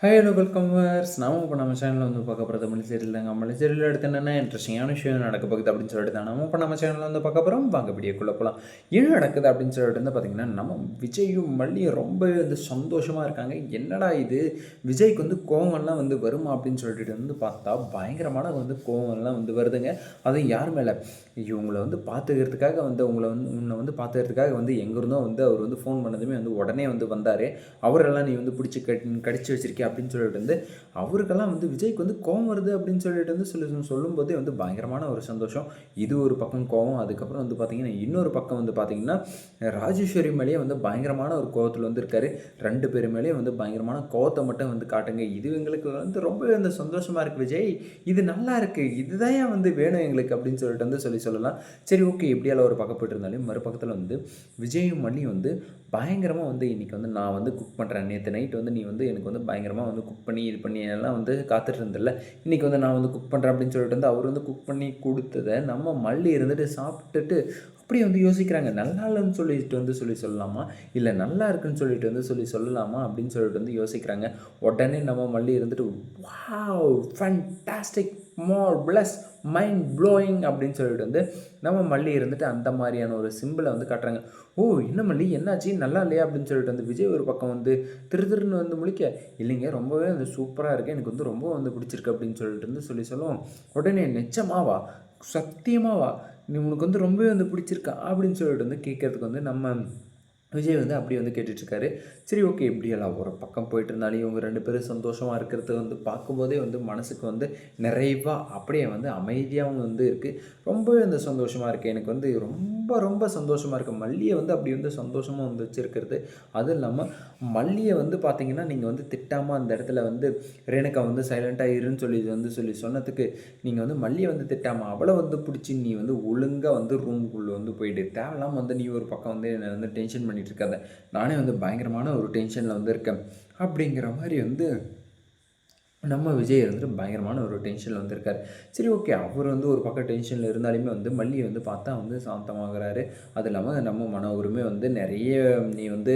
Hi hello welcome verse நாம இப்போ நம்ம சேனலில் வந்து பார்க்க போகிறது மல்லி சீரியல் தாங்க. மல்லி சீரியல் எடுத்து என்னென்ன இன்ட்ரெஸ்டிங்கான விஷயம் நடக்க போகுது அப்படின்னு சொல்லிட்டு தான் நம்ம இப்போ நம்ம சேனலில் வந்து பார்க்க போகிறோம். வாங்க வீடியோக்குள்ளே போகலாம். என்ன நடக்குது அப்படின்னு சொல்லிட்டு வந்து பார்த்திங்கன்னா, நம்ம விஜயும் மல்லியும் ரொம்பவே வந்து சந்தோஷமாக இருக்காங்க. என்னடா இது, விஜய்க்கு வந்து கோவம்லாம் வந்து வருமா அப்படின்னு சொல்லிட்டு வந்து பார்த்தா பயங்கரமான வந்து கோவம்லாம் வந்து வருதுங்க. அதுவும் யார் மேலே, இவங்களை வந்து பார்த்துக்கிறதுக்காக வந்து உன்னை வந்து பார்த்துக்கிறதுக்காக வந்து எங்கேருந்தோ வந்து அவர் வந்து ஃபோன் பண்ணதுமே வந்து உடனே வந்து வந்தார். அவரெல்லாம் நீ வந்து பிடிச்சி கடிச்சு வச்சிருக்கேன் அப்படின்னு சொல்லிட்டு வந்து அவருக்கெல்லாம் வந்து விஜய்க்கு வந்து கோவம் வருது அப்படின்னு சொல்லிட்டு வந்து சொல்லும்போதே வந்து பயங்கரமான ஒரு சந்தோஷம். இது ஒரு பக்கம் கோவம். அதுக்கப்புறம் வந்து பார்த்தீங்கன்னா இன்னொரு பக்கம் வந்து பார்த்தீங்கன்னா ராஜேஸ்வரி மேலேயே வந்து பயங்கரமான ஒரு கோவத்தில் வந்து இருக்காரு. ரெண்டு பேர் மேலேயும் வந்து பயங்கரமான கோவத்தை மட்டும் வந்து காட்டுங்க. இது எங்களுக்கு வந்து ரொம்பவே வந்து சந்தோஷமாக இருக்குது விஜய், இது நல்லா இருக்குது, இதுதான் வந்து வேணும் எங்களுக்கு அப்படின்னு சொல்லிட்டு வந்து சொல்லலாம். சரி ஓகே, எப்படியால ஒரு பக்கம் போயிட்டு இருந்தாலும் மறுபக்கத்தில் வந்து விஜயும் மல்லியும் வந்து பயங்கரமாக வந்து இன்றைக்கி வந்து நான் வந்து குக் பண்ணுறேன், நேற்று நைட் வந்து நீ வந்து எனக்கு வந்து பயங்கரமாக வந்து குக் பண்ணி இது பண்ணி எல்லாம் வந்து காத்துட்டு இருந்தில்ல, இன்றைக்கி வந்து நான் வந்து குக் பண்ணுறேன் அப்படின்னு சொல்லிட்டு வந்து அவர் வந்து குக் பண்ணி கொடுத்ததை நம்ம மல்லி இருந்துட்டு சாப்பிட்டுட்டு அப்படியே வந்து யோசிக்கிறாங்க. நல்லா இல்லைன்னு சொல்லிட்டு வந்து சொல்லலாமா, இல்லை நல்லா இருக்குன்னு சொல்லிட்டு வந்து சொல்லலாமா அப்படின்னு சொல்லிட்டு வந்து யோசிக்கிறாங்க. உடனே நம்ம மல்லி இருந்துட்டு வாவ் ஃபேண்டாஸ்டிக் மோர் பிளஸ் மைண்ட் ப்ளோயிங் அப்படின்னு சொல்லிட்டு வந்து நம்ம மல்லி இருந்துட்டு அந்த மாதிரியான ஒரு சிம்பிளை வந்து காட்டுறாங்க. ஓ என்ன மல்லி என்னாச்சு, நல்லா இல்லையா அப்படின்னு சொல்லிட்டு வந்து விஜய் ஒரு பக்கம் வந்து திருன்னு வந்து முழிக்க, இல்லைங்க ரொம்பவே வந்து சூப்பராக இருக்குது, எனக்கு வந்து ரொம்ப வந்து பிடிச்சிருக்கு அப்படின்னு சொல்லிட்டு வந்து சொல்லுவோம். உடனே நிச்சயமாவா, சத்தியமாவா, நீ உனக்கு வந்து ரொம்பவே வந்து பிடிச்சிருக்கா அப்படின்னு சொல்லிட்டு வந்து கேட்கறதுக்கு வந்து நம்ம விஜய் வந்து அப்படி வந்து கேட்டுட்ருக்காரு. சரி ஓகே, இப்படியெல்லாம் ஒரு பக்கம் போயிட்டு இருந்தாலும் இவங்க ரெண்டு பேரும் சந்தோஷமாக இருக்கிறது வந்து பார்க்கும்போதே வந்து மனசுக்கு வந்து நிறைவாக அப்படியே வந்து அமைதியாகவும் வந்து இருக்குது. ரொம்பவே வந்து சந்தோஷமாக இருக்குது. எனக்கு வந்து ரொம்ப ரொம்ப சந்தோஷமாக இருக்குது. மல்லியை வந்து அப்படி வந்து சந்தோஷமாக வந்து வச்சுருக்கிறது. அதுவும் இல்லாமல் மல்லியை வந்து பார்த்திங்கன்னா நீங்கள் வந்து திட்டாமல் அந்த இடத்துல வந்து ரேணுகா வந்து சைலண்ட்டாக இருன்னு சொல்லி சொன்னதுக்கு நீங்கள் வந்து மல்லியை வந்து திட்டாமல் அவளை வந்து பிடிச்சி நீ வந்து ஒழுங்காக வந்து ரூமுக்குள்ளே வந்து போயிட்டு தேவையில்லாமல் வந்து நீ ஒரு பக்கம் வந்து என்னை வந்து டென்ஷன் பண்ணிகிட்டு இருக்காத, நானே வந்து பயங்கரமான ஒரு டென்ஷனில் வந்து இருக்கேன் அப்படிங்கிற மாதிரி வந்து நம்ம விஜய் இருந்துட்டு பயங்கரமான ஒரு டென்ஷனில் வந்திருக்காரு. சரி ஓகே, அவர் வந்து ஒரு பக்கம் டென்ஷனில் இருந்தாலுமே வந்து மல்லியை வந்து பார்த்தா வந்து சாந்தமாகறாரு. அது இல்லாமல் நம்ம மனோகருமே வந்து நிறைய நீ வந்து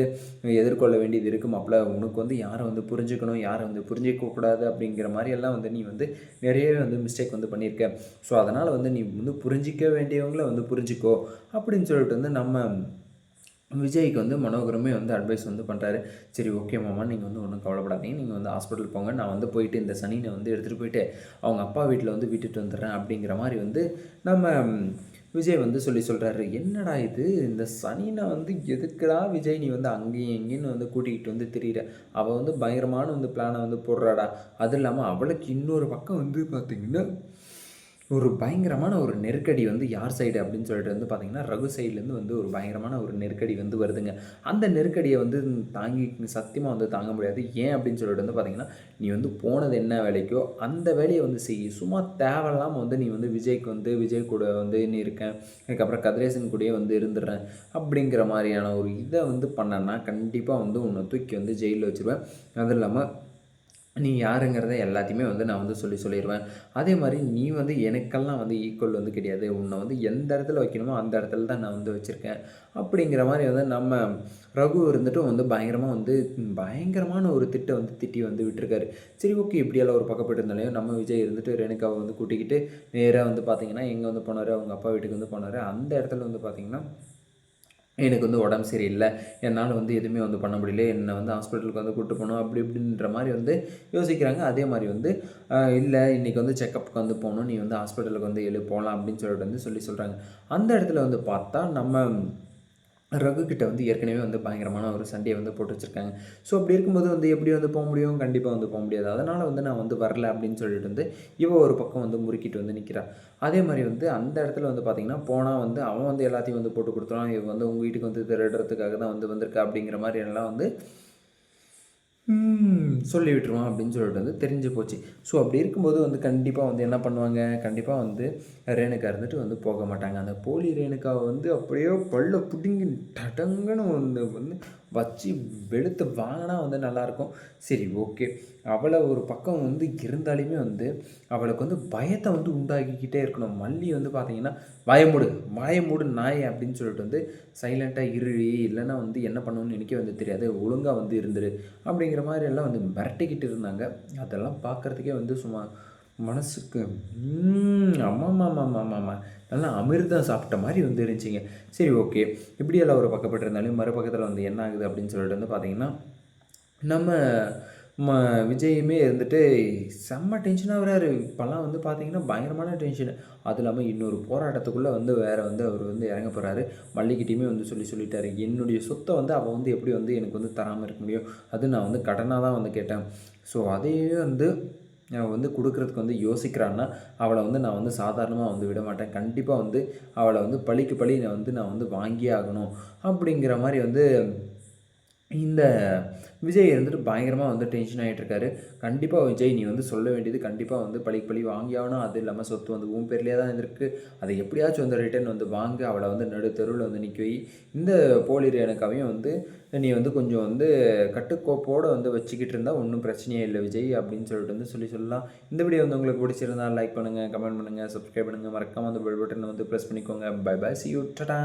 எதிர்கொள்ள வேண்டியது இருக்குது மாப்பிள்ள, உனக்கு வந்து யாரை வந்து புரிஞ்சுக்கணும், யாரை வந்து புரிஞ்சிக்கக்கூடாது அப்படிங்கிற மாதிரியெல்லாம் வந்து நீ வந்து நிறையவே வந்து மிஸ்டேக் வந்து பண்ணியிருக்க. ஸோ அதனால் வந்து நீ வந்து புரிஞ்சிக்க வேண்டியவங்கள வந்து புரிஞ்சிக்கோ அப்படின்னு சொல்லிட்டு வந்து நம்ம விஜய்க்கு வந்து மனோகரமே வந்து அட்வைஸ் வந்து பண்ணுறாரு. சரி ஓகே மாமா, நீங்கள் வந்து ஒன்றும் கவலைப்படாதீங்க, நீங்கள் வந்து ஹாஸ்பிட்டல் போங்க, நான் வந்து போயிட்டு இந்த சனியை வந்து எடுத்துகிட்டு போயிட்டு அவங்க அப்பா வீட்டில் வந்து விட்டுட்டு வந்துடுறேன் அப்படிங்கிற மாதிரி வந்து நம்ம விஜய் வந்து சொல்கிறாரு. என்னடா இது, இந்த சனினை வந்து எதுக்குடா விஜய் நீ வந்து அங்கேயும் எங்கேன்னு வந்து கூட்டிகிட்டு வந்து திரியிற, அவள் வந்து பயங்கரமான வந்து பிளானை வந்து போடுறாடா. அது இல்லாமல் அவளுக்கு இன்னொரு பக்கம் வந்து பார்த்திங்கன்னா ஒரு பயங்கரமான ஒரு நெருக்கடி வந்து யார் சைடு அப்படின்னு சொல்லிட்டு வந்து பார்த்திங்கன்னா ரகு சைட்லேருந்து வந்து ஒரு பயங்கரமான ஒரு நெருக்கடி வந்து வருதுங்க. அந்த நெருக்கடியை வந்து தாங்கி சத்தியமாக வந்து தாங்க முடியாது. ஏன் அப்படின்னு சொல்லிட்டு வந்து பார்த்திங்கன்னா, நீ வந்து போனது என்ன வேலைக்கோ அந்த வேலையை வந்து செய், சும்மா தேவையில்லாமல் வந்து நீ வந்து விஜய் கூட வந்து நீ இருக்கேன், அதுக்கப்புறம் கதிரேசன் கூடயே வந்து இருந்துடுறேன் அப்படிங்கிற மாதிரியான ஒரு இதை வந்து பண்ணேன்னா கண்டிப்பாக வந்து உன்னை தூக்கி வந்து ஜெயிலில் வச்சுருவேன். அதுவும் இல்லாமல் நீ யாருங்கிறத எல்லாத்தையுமே வந்து நான் வந்து சொல்லிடுவேன். அதே மாதிரி நீ வந்து எனக்கெல்லாம் வந்து ஈக்குவல் வந்து கிடையாது, உன்னை வந்து எந்த இடத்துல வைக்கணுமோ அந்த இடத்துல தான் நான் வந்து வச்சுருக்கேன் அப்படிங்கிற மாதிரி வந்து நம்ம ரகு இருந்துட்டும் வந்து பயங்கரமான ஒரு திட்டம் வந்து திட்டி வந்து விட்டுருக்காரு. சரி ஓகே, இப்படியெல்லாம் ஒரு பக்கம் போய்ட்டு இருந்தாலையும் நம்ம விஜய் இருந்துட்டு ரேணுகாவை வந்து கூட்டிக்கிட்டு நேராக வந்து பார்த்திங்கன்னா எங்கே வந்து போனார், அவங்க அப்பா வீட்டுக்கு வந்து போனார். அந்த இடத்துல வந்து பார்த்திங்கன்னா எனக்கு வந்து உடம்பு சரியில்லை, என்னால் வந்து எதுவுமே வந்து பண்ண முடியல, என்னை வந்து ஹாஸ்பிட்டலுக்கு வந்து கூப்பிட்டு போகணும் அப்படி இப்படின்ற மாதிரி வந்து யோசிக்கிறாங்க. அதே மாதிரி வந்து இல்லை இன்றைக்கி வந்து செக்கப்புக்கு வந்து போகணும், நீ வந்து ஹாஸ்பிட்டலுக்கு வந்து போகலாம் அப்படின்னு சொல்லிட்டு வந்து சொல்கிறாங்க. அந்த இடத்துல வந்து பார்த்தா நம்ம ரகுக்கிட்ட வந்து ஏற்கனவே வந்து பயங்கரமான ஒரு சண்டையை வந்து போட்டு வச்சுருக்காங்க. ஸோ அப்படி இருக்கும்போது வந்து எப்படி வந்து போக முடியும், கண்டிப்பாக வந்து போக முடியாது. அதனால் வந்து நான் வந்து வரல அப்படின்னு சொல்லிட்டு வந்து ஒரு பக்கம் வந்து முறுக்கிட்டு வந்து நிற்கிறா. அதே மாதிரி வந்து அந்த இடத்துல வந்து பார்த்திங்கன்னா போனால் வந்து அவன் வந்து எல்லாத்தையும் வந்து போட்டு கொடுத்துருவான், இவன் வந்து உங்கள் வீட்டுக்கு வந்து திருடுறதுக்காக தான் வந்து வந்திருக்கா அப்படிங்கிற மாதிரி எல்லாம் வந்து சொல்லி விட்டுருவான் அப்படின்னு சொல்லிட்டு வந்து தெரிஞ்சு போச்சு. ஸோ அப்படி இருக்கும்போது வந்து கண்டிப்பாக வந்து என்ன பண்ணுவாங்க, கண்டிப்பாக வந்து ரேணுகா இருந்துட்டு வந்து போக மாட்டாங்க. அந்த போலி ரேணுகாவை வந்து அப்படியே பல்ல பிடுங்கி டடங்குன்னு வந்து வச்சு வெளுத்து வாங்கினா வந்து நல்லாயிருக்கும். சரி ஓகே, அவளை ஒரு பக்கம் வந்து இருந்தாலுமே வந்து அவளுக்கு வந்து பயத்தை வந்து உண்டாக்கிக்கிட்டே இருக்கணும். மல்லி வந்து பார்த்தீங்கன்னா, "வாய மூடு நாயே" அப்படின்னு சொல்லிட்டு வந்து சைலண்ட்டாக இருடி, இல்லைன்னா வந்து என்ன பண்ணணும்னு எனக்கே வந்து தெரியாது, ஒழுங்காக வந்து இருந்துரு அப்படிங்கிற மாதிரி எல்லாம் வந்து மிரட்டிக்கிட்டு இருந்தாங்க. அதெல்லாம் பார்க்குறதுக்கே வந்து சும்மா மனசுக்கு அம்மாமாமாமாமா நல்லா அமிர்தம் சாப்பிட்ட மாதிரி வந்து இருந்துச்சுங்க. சரி ஓகே, இப்படியெல்லாம் ஒரு பக்கப்பட்டு இருந்தாலும் மறுபக்கத்தில் வந்து என்ன ஆகுது அப்படின்னு சொல்லிட்டு வந்து பார்த்தீங்கன்னா, நம்ம ம விஜயுமே இருந்துட்டு செம்ம டென்ஷன் ஆகுறாரு. இப்போல்லாம் வந்து பார்த்தீங்கன்னா பயங்கரமான டென்ஷனு. அதுவும் இல்லாமல் இன்னொரு போராட்டத்துக்குள்ளே வந்து வேறு வந்து அவர் வந்து இறங்க போகிறாரு. மல்லிகிட்டேயுமே வந்து சொல்லிட்டாரு, என்னுடைய சொத்தை வந்து அவள் வந்து எப்படி வந்து எனக்கு வந்து தராமல் இருக்க முடியும், அது நான் வந்து கடனாக தான் வந்து கேட்டேன். ஸோ அதையே வந்து வந்து கொடுக்குறதுக்கு வந்து யோசிக்கிறான்னா, அவளை வந்து நான் வந்து சாதாரணமாக வந்து விட மாட்டேன். கண்டிப்பாக வந்து அவளை வந்து பழிக்கு பழி நான் வந்து வாங்கியே ஆகணும் அப்படிங்கிற மாதிரி வந்து இந்த விஜய் இருந்துட்டு பயங்கரமாக வந்து டென்ஷன் ஆகிட்டுருக்காரு. கண்டிப்பாக விஜய், நீ வந்து சொல்ல வேண்டியது கண்டிப்பாக வந்து பழிக்கு பழி வாங்கியாகணும். அது இல்லாமல் சொத்து வந்து உன் பேர்லேயே தான் இருக்குது, அதை எப்படியாச்சும் வந்து ரிட்டர்ன் வந்து வாங்க, அவளை வந்து நடுத்தெருவில் வந்து நிற்க வை. இந்த போலி ரேணுகாவையும் வந்து நீ வந்து கொஞ்சம் வந்து கட்டுக்கோப்போடு வந்து வச்சுக்கிட்டு இருந்தால் ஒன்றும் பிரச்சனையே இல்லை விஜய் அப்படின்னு சொல்லிட்டு வந்து சொல்லலாம். இந்த வீடியோ வந்து உங்களுக்கு பிடிச்சிருந்தால் லைக் பண்ணுங்கள், கமெண்ட் பண்ணுங்கள், சப்ஸ்கிரைப் பண்ணுங்கள், மறக்காமல் அந்த பெல் பட்டனை வந்து ப்ரெஸ் பண்ணிக்கோங்க. Bye bye, see you, ta-da.